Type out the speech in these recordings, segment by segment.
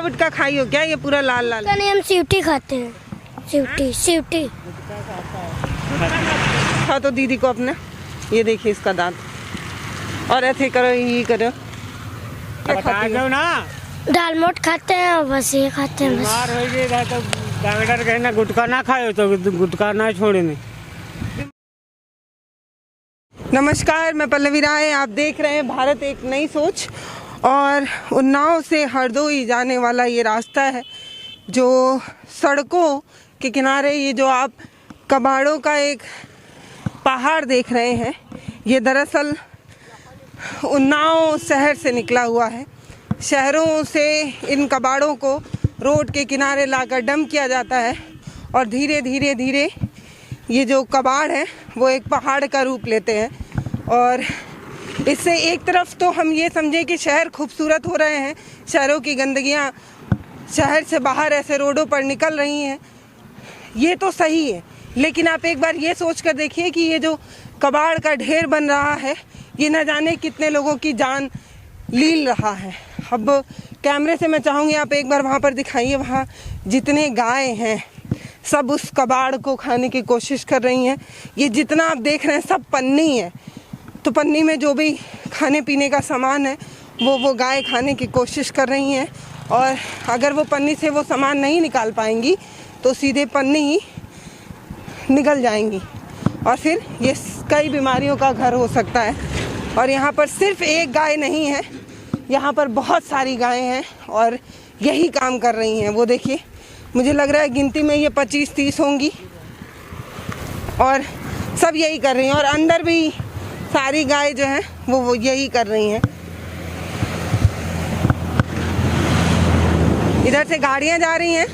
गुटका वुटका खाई हो क्या? ये पूरा लाल लाल। नहीं, हम सीवटी खाते हैं। सीवटी। खा तो दीदी को अपने। ये देखिए इसका दांत। और ऐसे करो, ये करो। क्या खाती हो ना? दाल मोट खाते हैं और बस ये खाते हैं। बीमार हो गए तो डॉक्टर कहना गुटखा ना खाओ, तो गुटखा ना छोड़ने। नमस्कार, मैं पल्लवी राय। आप देख रहे हैं भारत एक नई सोच। और उन्नाव से हरदोई जाने वाला ये रास्ता है, जो सड़कों के किनारे ये जो आप कबाड़ों का एक पहाड़ देख रहे हैं, ये दरअसल उन्नाव शहर से निकला हुआ है। शहरों से इन कबाड़ों को रोड के किनारे लाकर डंप किया जाता है और धीरे धीरे ये जो कबाड़ है वो एक पहाड़ का रूप लेते हैं। और इससे एक तरफ तो हम ये समझें कि शहर खूबसूरत हो रहे हैं, शहरों की गंदगियाँ शहर से बाहर ऐसे रोडों पर निकल रही हैं, ये तो सही है। लेकिन आप एक बार ये सोच कर देखिए कि ये जो कबाड़ का ढेर बन रहा है, ये न जाने कितने लोगों की जान लील रहा है। अब कैमरे से मैं चाहूँगी आप एक बार वहाँ पर दिखाइए, वहाँ जितने गाय हैं सब उस कबाड़ को खाने की कोशिश कर रही हैं। ये जितना आप देख रहे हैं सब पन्नी है, तो पन्नी में जो भी खाने पीने का सामान है वो गाय खाने की कोशिश कर रही हैं। और अगर वो पन्नी से वो सामान नहीं निकाल पाएंगी तो सीधे पन्नी ही निकल जाएंगी और फिर ये कई बीमारियों का घर हो सकता है। और यहाँ पर सिर्फ एक गाय नहीं है, यहाँ पर बहुत सारी गायें हैं और यही काम कर रही हैं। वो देखिए, मुझे लग रहा है गिनती में ये 25-30 होंगी और सब यही कर रही हैं। और अंदर भी सारी गाय जो हैं वो यही कर रही हैं। इधर से गाड़ियाँ जा रही हैं,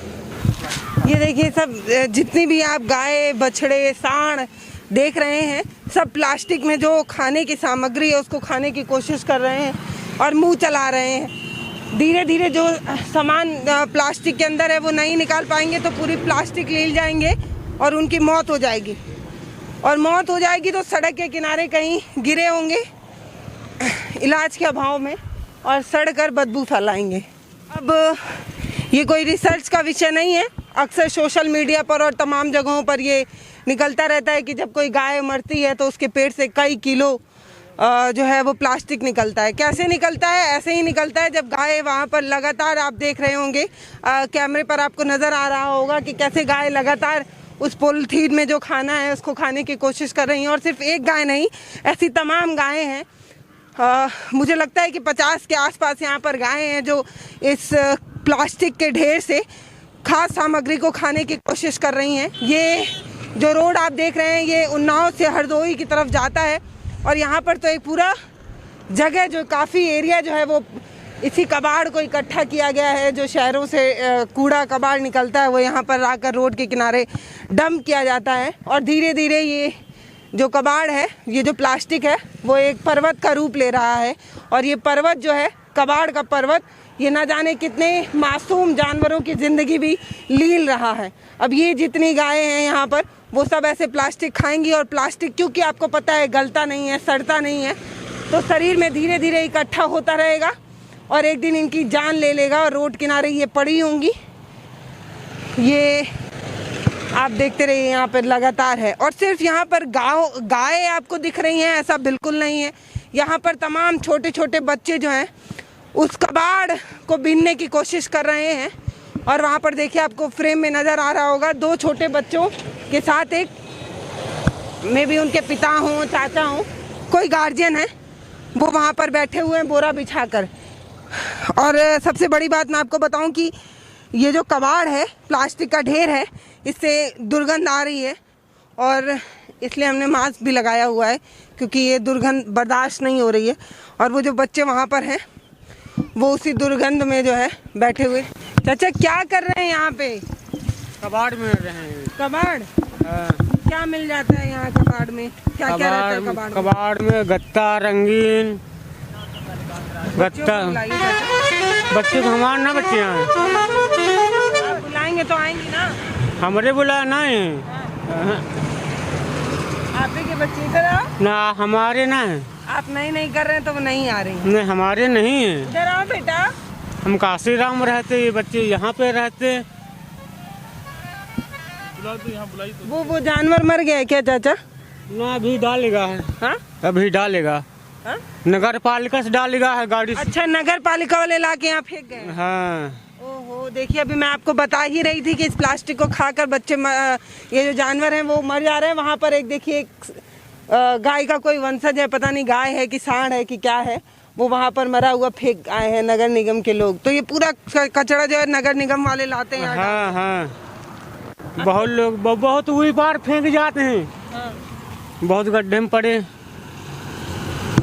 ये देखिए सब जितनी भी आप गाय बछड़े सांड देख रहे हैं, सब प्लास्टिक में जो खाने की सामग्री है उसको खाने की कोशिश कर रहे हैं और मुंह चला रहे हैं। धीरे धीरे जो सामान प्लास्टिक के अंदर है वो नहीं निकाल पाएंगे तो पूरी प्लास्टिक ले जाएंगे और उनकी मौत हो जाएगी। और मौत हो जाएगी तो सड़क के किनारे कहीं गिरे होंगे इलाज के अभाव में और सड़ कर बदबू फैलाएंगे। अब ये कोई रिसर्च का विषय नहीं है, अक्सर सोशल मीडिया पर और तमाम जगहों पर ये निकलता रहता है कि जब कोई गाय मरती है तो उसके पेट से कई किलो जो है वो प्लास्टिक निकलता है। कैसे निकलता है? ऐसे ही निकलता है जब गाय वहाँ पर लगातार, आप देख रहे होंगे कैमरे पर आपको नज़र आ रहा होगा कि कैसे गाय लगातार उस पॉलीथीन में जो खाना है उसको खाने की कोशिश कर रही हैं। और सिर्फ एक गाय नहीं, ऐसी तमाम गायें हैं। मुझे लगता है कि 50 के आसपास यहाँ पर गायें हैं जो इस प्लास्टिक के ढेर से खाद्य सामग्री को खाने की कोशिश कर रही हैं। ये जो रोड आप देख रहे हैं ये उन्नाव से हरदोई की तरफ जाता है और यहाँ पर तो एक पूरा जगह जो काफ़ी एरिया जो है वो इसी कबाड़ को इकट्ठा किया गया है। जो शहरों से कूड़ा कबाड़ निकलता है वो यहाँ पर आकर रोड के किनारे डंप किया जाता है और धीरे धीरे ये जो कबाड़ है, ये जो प्लास्टिक है वो एक पर्वत का रूप ले रहा है। और ये पर्वत जो है, कबाड़ का पर्वत, ये ना जाने कितने मासूम जानवरों की ज़िंदगी भी लील रहा है। अब ये जितनी गायें हैं यहाँ पर वो सब ऐसे प्लास्टिक खाएंगी और प्लास्टिक क्योंकि आपको पता है गलता नहीं है, सड़ता नहीं है, तो शरीर में धीरे धीरे इकट्ठा होता रहेगा और एक दिन इनकी जान ले लेगा और रोड किनारे ये पड़ी होंगी। ये आप देखते रहिए, यहाँ पर लगातार है। और सिर्फ यहाँ पर गाय आपको दिख रही हैं ऐसा बिल्कुल नहीं है। यहाँ पर तमाम छोटे छोटे बच्चे जो हैं उस कबाड़ को बीनने की कोशिश कर रहे हैं। और वहाँ पर देखिए, आपको फ्रेम में नज़र आ रहा होगा, 2 छोटे बच्चों के साथ एक में भी उनके पिता हों, चाचा हों, कोई गार्जियन है, वो वहाँ पर बैठे हुए हैं बोरा बिछाकर। और सबसे बड़ी बात मैं आपको बताऊं कि ये जो कबाड़ है, प्लास्टिक का ढेर है, इससे दुर्गंध आ रही है और इसलिए हमने मास्क भी लगाया हुआ है क्योंकि ये दुर्गंध बर्दाश्त नहीं हो रही है। और वो जो बच्चे वहाँ पर हैं वो उसी दुर्गंध में जो है बैठे हुए। चाचा क्या कर रहे हैं यहाँ पे? कबाड़ में रहे हैं। कबाड़? क्या मिल जाता है यहाँ कबाड़ में? क्या क्या रहता है कबाड़ में? कबाड़ में गत्ता, रंगीन गत्ता। बच्चे को हमारे ना, बच्चे यहाँ आप बुलाएंगे तो आएंगी ना? हमारे बुलाया ना है। आप ही के बच्चे इधर आओ ना, हमारे ना है। आप नहीं कर रहे हैं तो वो नहीं आ रही। नहीं, हमारे नहीं है। इधर आओ बेटा। हम काशीराम रहते, ये बच्चे यहाँ पे रहते। वो जानवर मर गया है क्या चाचा? ना अभी डालेगा है। हाँ अभी डालेगा। हाँ? नगर पालिका से डालेगा है गाड़ी से। अच्छा, नगर पालिका वाले लाके यहाँ फेंक गए। हाँ। ओहो, देखिए अभी मैं आपको बता ही रही थी कि इस प्लास्टिक को खाकर बच्चे ये जो जानवर हैं वो मर जा रहे हैं। वहाँ पर एक देखिए एक गाय का कोई वंशज है, पता नहीं गाय है कि सांड है कि क्या है, वो वहाँ पर मरा हुआ फेंक आए हैं नगर निगम के लोग। तो ये पूरा कचरा जो है नगर निगम वाले लाते हैं। हाँ हाँ, बहुत लोग बहुत हुई बार फेंक जाते हैं। हाँ। बहुत गड्ढे में पड़े।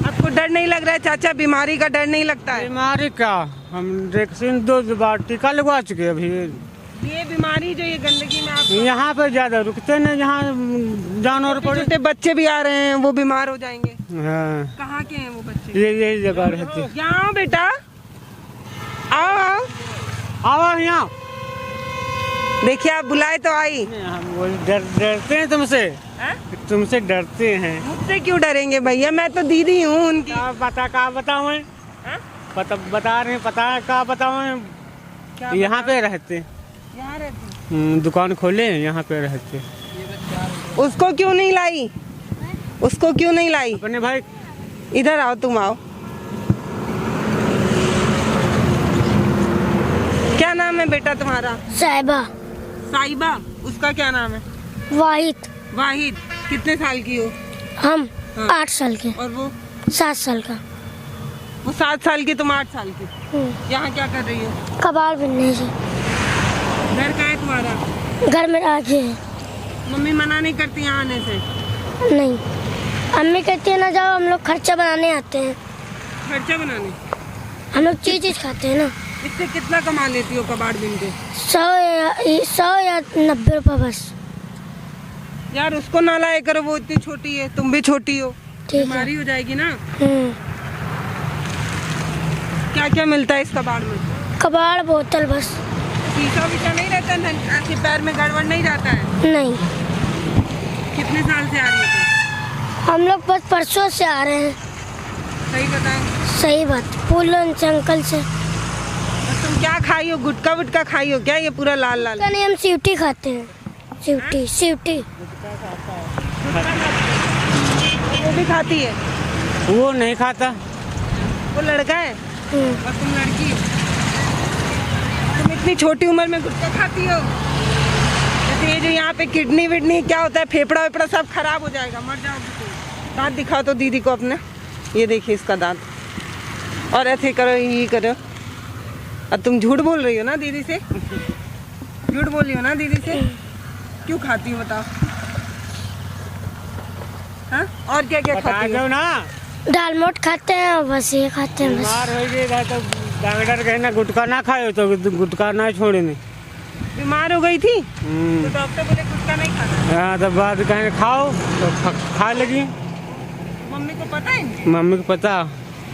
आपको डर नहीं लग रहा है चाचा? बीमारी का डर नहीं लगता है? बीमारी का हम वैक्सीन 2 बार टीका लगवा चुके अभी। ये बीमारी जो ये गंदगी में आप यहाँ पे ज्यादा रुकते नहीं, जहाँ जानवर पड़े। छोटे बच्चे भी आ रहे हैं, वो बीमार हो जाएंगे। हाँ, कहाँ के हैं वो बच्चे? यही जगह रहते। यहाँ आओ बेटा, आओ आओ। आओ यहाँ। देखिए आप बुलाए तो आई। हम डरते हैं तुमसे। हाँ? तुमसे डरते हैं। मुझसे क्यों डरेंगे भैया? मैं तो दीदी हूँ उनकी। क्या बताऊँ मैं? हाँ? बता रहे हैं, पता है क्या बताऊँ? यहाँ पे रहते। यहाँ रहते। दुकान खोले यहाँ पे रहते। उसको क्यों नहीं लाई? उसको क्यों नहीं लाई? अपने भाई इधर आओ, तुम आओ। क्या नाम है बेटा तुम्हारा? साहिबा। साहिबा। उसका क्या नाम है? वाहिद। वाहिद। कितने साल की हो? हम हाँ। 8 साल के। और वो? 7 साल का। वो 7 साल की, तुम 8 साल की। यहाँ क्या कर रही हो? कबाड़ बनने से। घर कहाँ है तुम्हारा? घर में आगे है। मम्मी मना नहीं करती यहाँ आने से? नहीं, अम्मी कहती है ना जाओ, हम लोग खर्चा बनाने आते हैं। खर्चा बनाने? हम लोग चीज खाते हैं ना। इससे कितना कमा लेती हो कबाड़ बिन के? 100 या 90 रुपये बस। यार उसको ना लाया करो, वो इतनी छोटी है, तुम भी छोटी हो, ठीक है। बीमारी हो जाएगी ना। क्या क्या मिलता है इस कबाड़ में? कबाड़, बोतल बस। शीशा वीशा नहीं रहता है? ऐसे पैर में गड़बड़ नहीं जाता है? नहीं। कितने साल से आ रही है? हम लोग बस परसों से आ रहे हैं। सही बताओ। सही बात, फूलन से अंकल से। और तुम क्या खाई हो? गुटका वुटका खाई हो क्या? ये पूरा लाल लाल। नहीं, हम सीवटी खाते हैं। सीवटी। वो भी खाती है? वो नहीं खाता। वो लड़का है और तुम लड़की हो। तुम इतनी छोटी उम्र में गुटखा खाती हो? जैसे ये जो यहाँ पे किडनी विडनी क्या होता है, फेफड़ा वेफड़ा सब खराब हो जाएगा, मर जाओगी तुम। दांत दिखाओ तो दीदी को अपने। ये देखिए इसका दांत। और ऐसे करो, ये करो। और तुम झूठ बोल रही हो ना दीदी से? झूठ बोल रही हो ना दीदी से? क्यों खाती हो बताओ? हाँ? और क्या क्या खाती हो? ना दाल मोट खाते हैं और बस ये खाते हैं बस। बीमार हो गई तो डॉक्टर कहे ना गुटखा ना खाओ, तो गुटखा ना छोड़े नहीं। बीमार हो गई थी तो डॉक्टर बोले गुटखा नहीं खाना। हाँ, तो बाद कहेंगे खाओ तो खा लगी। मम्मी को पता है? मम्मी को पता।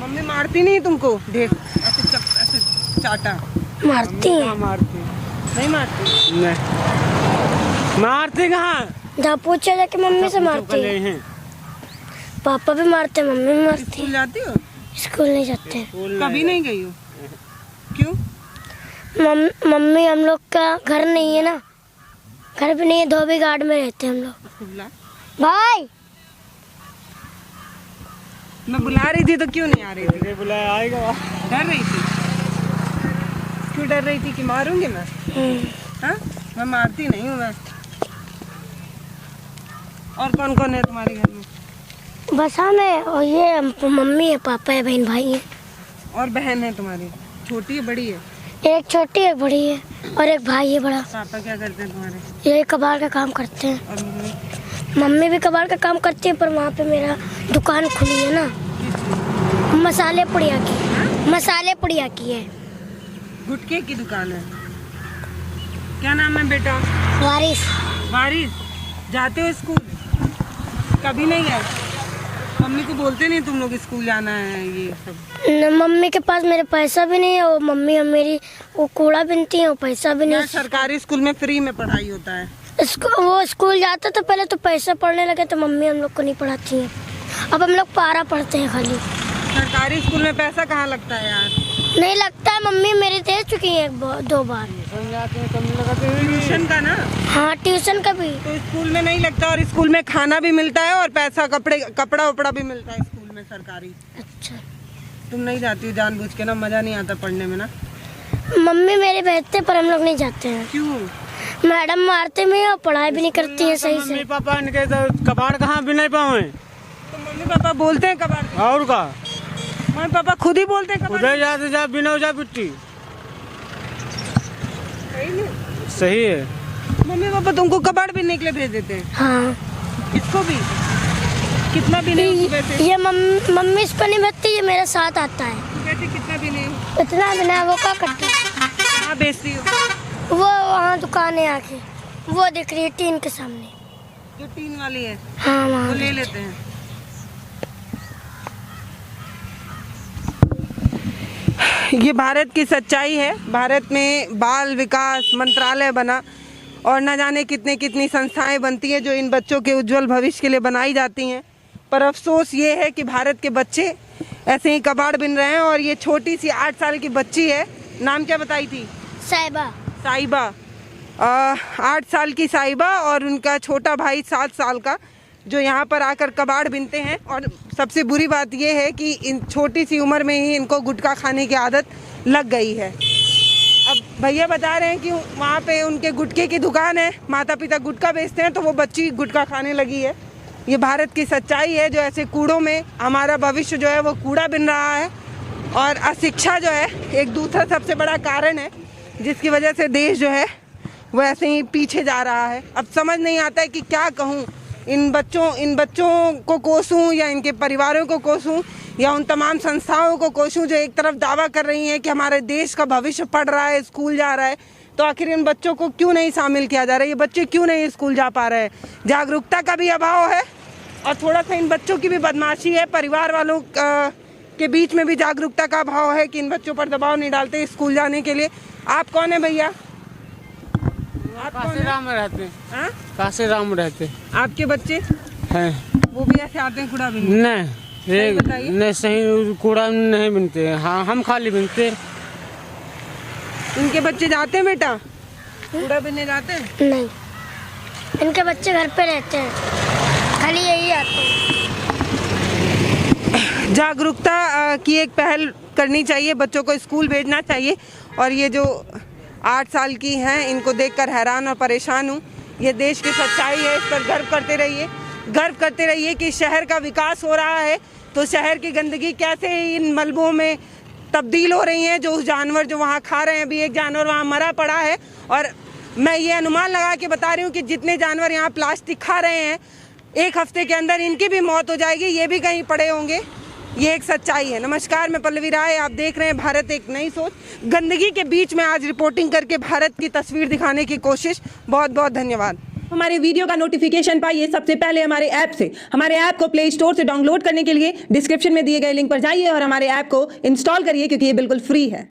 मम्मी मारती नहीं तुमको? देख ऐसे चाटा। मारती हैं। मारती नहीं मारती? नहीं मारती कहाँ? जहाँ पूछा जाके मम्मी से मारती है। हैं। पापा भी मारते हैं, मम्मी भी मारती स्कूल है। जाती हो? स्कूल नहीं जाते। कभी नहीं गई हो? क्यों? मम्मी, हम लोग का घर नहीं है ना, घर भी नहीं है, धोबी घाट में रहते हैं हम लोग। भाई मैं बुला रही थी तो क्यों नहीं आ रही थी? बुलाया आएगा। डर रही थी? क्यों डर रही थी? कि मारूंगी मैं? हाँ? मैं मारती नहीं हूँ मैं। और कौन कौन है तुम्हारे घर में? बस हम है और ये मम्मी है, पापा है, बहन भाई है। और बहन है तुम्हारी? छोटी है बड़ी है? एक छोटी एक बड़ी है और एक भाई है बड़ा। पापा क्या करते हैं तुम्हारे? ये कबाड़ का काम करते हैं। और मम्मी? मम्मी भी कबाड़ का काम करती है, पर वहाँ पे मेरा दुकान खुली है ना, मसाले पुड़िया की। मसाले पुड़िया की है। गुटके की दुकान है? क्या नाम है बेटा? वारिस। बारिश। जाते हो स्कूल? कभी नहीं गए? मम्मी को बोलते नहीं तुम लोग स्कूल जाना है ये सब? मम्मी के पास मेरे पैसा भी नहीं है, और मम्मी मेरी वो कूड़ा बिनती है, वो पैसा भी नहीं। सरकारी स्कूल में फ्री में पढ़ाई होता है। वो स्कूल जाता तो पहले तो पैसा पढ़ने लगे, तो मम्मी हम लोग को नहीं पढ़ाती है। अब हम लोग पारा पढ़ते हैं खाली। सरकारी स्कूल में पैसा कहाँ लगता है यार? नहीं लगता है, मम्मी मेरी दे चुकी है 2 बार। समझाते हैं, कम लगाते हैं। ट्यूशन का ना? हाँ ट्यूशन का भी। तो स्कूल में नहीं लगता, और स्कूल में खाना भी मिलता है और पैसा कपड़ा वपड़ा भी मिलता है स्कूल में सरकारी। अच्छा। तुम नहीं जाती हो जानबूझ के ना? मजा नहीं आता पढ़ने में ना? मम्मी मेरे भेजते पर हम लोग नहीं जाते हैं। क्यों? मैडम मारते भी और पढ़ाई भी नहीं करती है सही मम्मी से। पापा इनके तो कबाड़ कहाँ भी नहीं पाए। तो मम्मी पापा बोलते हैं कबाड़? और का मम्मी पापा खुद ही बोलते हैं कबाड़? उधर जाते जा बिना जा पिट्टी। सही है। मम्मी पापा तुमको कबाड़ बिनने के लिए भेज देते हैं? हाँ। इसको भी? कितना बिने उसको वैसे? ये मम्मी इस पर नहीं भेजती, ये मेरे साथ आता है। कहते कितना बिने? इतना बिना वो क्या करती है? कहाँ बेचती हो? वो वहाँ दुकान है आके, वो दिख रही है टीन के सामने। जो टीन वाली है हाँ वो वहाँ। ले लेते हैं। ये भारत की सच्चाई है। भारत में बाल विकास मंत्रालय बना और न जाने कितनी संस्थाएं बनती हैं जो इन बच्चों के उज्जवल भविष्य के लिए बनाई जाती हैं। पर अफसोस ये है कि भारत के बच्चे ऐसे ही कबाड़ बिन रहे हैं। और ये छोटी सी 8 साल की बच्ची है, नाम क्या बताई थी? साहिबा। साहिबा। 8 साल की साहिबा और उनका छोटा भाई 7 साल का, जो यहाँ पर आकर कबाड़ बिनते हैं। और सबसे बुरी बात यह है कि इन छोटी सी उम्र में ही इनको गुटखा खाने की आदत लग गई है। अब भैया बता रहे हैं कि वहाँ पे उनके गुटखे की दुकान है, माता पिता गुटखा बेचते हैं तो वो बच्ची गुटखा खाने लगी है। ये भारत की सच्चाई है, जो ऐसे कूड़ों में हमारा भविष्य जो है वो कूड़ा बिन रहा है। और अशिक्षा जो है एक दूसरा सबसे बड़ा कारण है जिसकी वजह से देश जो है वो ऐसे ही पीछे जा रहा है। अब समझ नहीं आता है कि क्या कहूँ, इन बच्चों को कोसूं या इनके परिवारों को कोसूं या उन तमाम संस्थाओं को कोसूं जो एक तरफ दावा कर रही हैं कि हमारे देश का भविष्य पढ़ रहा है, स्कूल जा रहा है। तो आखिर इन बच्चों को क्यों नहीं शामिल किया जा रहा है? ये बच्चे क्यों नहीं स्कूल जा पा रहे हैं? जागरूकता का भी अभाव है और थोड़ा सा इन बच्चों की भी बदमाशी है। परिवार वालों के बीच में भी जागरूकता का अभाव है कि इन बच्चों पर दबाव नहीं डालते स्कूल जाने के लिए। आप कौन है भैया? आप काशीराम में रहते हैं। हाँ? काशीराम में रहते आपके बच्चे हैं। वो भी ऐसे आते हैं कूड़ा बिनने? नहीं बताइए। नहीं, सही कूड़ा नहीं बिनते हैं। हाँ हम खाली बिनते। इनके बच्चे जाते हैं बेटा कूड़ा बिनने? जाते हैं? नहीं, इनके बच्चे घर पे रहते हैं, खाली यही आते हैं। जागरूकता की एक पहल करनी चाहिए, बच्चों को स्कूल भेजना चाहिए। और ये जो 8 साल की हैं इनको देखकर हैरान और परेशान हूँ। ये देश की सच्चाई है, इस पर गर्व करते रहिए कि शहर का विकास हो रहा है तो शहर की गंदगी कैसे इन मलबों में तब्दील हो रही हैं। जो जानवर जो वहाँ खा रहे हैं, अभी एक जानवर वहाँ मरा पड़ा है और मैं ये अनुमान लगा के बता रही हूँ कि जितने जानवर यहाँ प्लास्टिक खा रहे हैं 1 हफ्ते के अंदर इनकी भी मौत हो जाएगी, ये भी कहीं पड़े होंगे। ये एक सच्चाई है। नमस्कार, मैं पल्लवी राय, आप देख रहे हैं भारत एक नई सोच। गंदगी के बीच में आज रिपोर्टिंग करके भारत की तस्वीर दिखाने की कोशिश। बहुत बहुत धन्यवाद। हमारे वीडियो का नोटिफिकेशन पाइए सबसे पहले हमारे ऐप से। हमारे ऐप को प्ले स्टोर से डाउनलोड करने के लिए डिस्क्रिप्शन में दिए गए लिंक पर जाइए और हमारे ऐप को इंस्टॉल करिए क्योंकि ये बिल्कुल फ्री है।